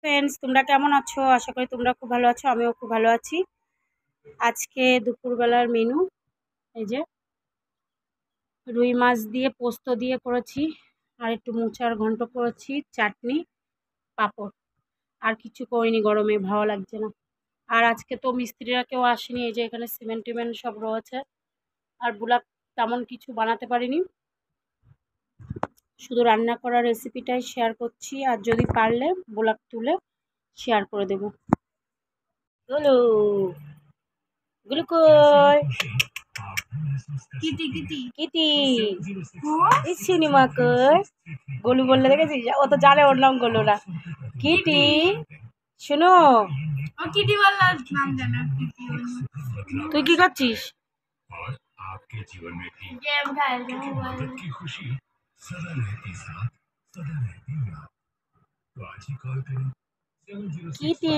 Friends, তোমরা কেমন আছো? আশা করি তোমরা খুব ভালো আছো, আমিও খুব ভালো আছি। আজকে দুপুরবেলার মেনু এই যে রুই মাছ দিয়ে পোস্ত দিয়ে করেছি, আর একটু মোচার ঘন্ট করেছি, চাটনি, পাঁপড়। আর কিছু করিনি, গরমে ভালো লাগছে না। আর আজকে তো মিস্ত্রিরা কেউ আসেনি, এই যে এখানে সিমেন্ট টিমেন্ট সব রয়েছে। আর ব্লগ তেমন কিছু বানাতে পারিনি, শুধু রান্না করার রেসিপিটাই শেয়ার করছি, আর যদি পারলে ব্লগ তুলে শেয়ার করে দেবো। হ্যালো গুলু কই? কিটি কিটি কিটি এই সিনেমা কই? গোলু বললে দেখেছিস? ও তো জানে ওর নাম গোলু না। কিটি শুনো, কিটি বললা নাম জানা। তুই কি করছিস? গেম খেল কিটি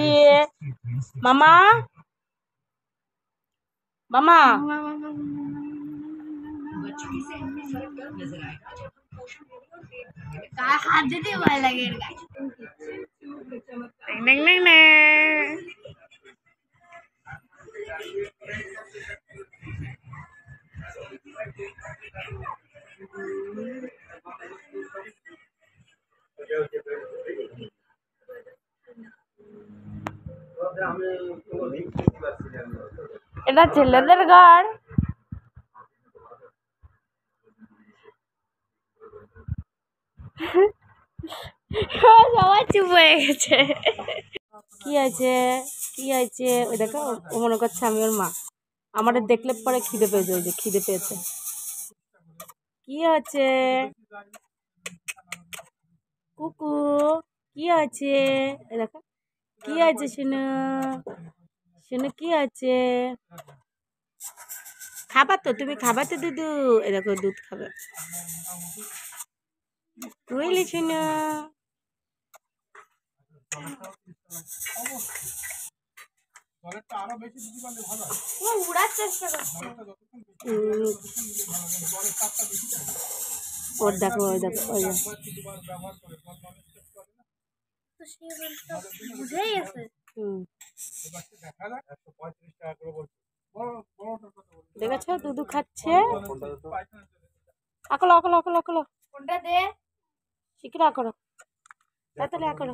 মামা মামা হাত দিতে ভয় লাগে এর গায়ে। এটা ছেলেদের ঘর। সবাই চুপ হয়ে গেছে। কি আছে কি আছে? ওই দেখো, ও মনে করছে আমি ওর মা। আমাদের দেখলে পরে খিদে পেয়েছে, ওই যে খিদে পেয়েছে। কি আছে কুকু? কি আছে? এই দেখো কি আছে শুনু শুনু, কি আছে? খাবার তো, তুমি খাবার তো দুধু। এই দেখো দুধ খাবে। বুঝলি শুনু? উড়ার চেষ্টা করছে। ওর দেখো, ওই দেখো, ওই দেখো। বুঝেই গেছে। দেখেছো দুধু খাচ্ছে। আকলো আকলো আকলো আকলো, কোনটা দে? শিখিরা করো, তাড়াতাড়ি করো।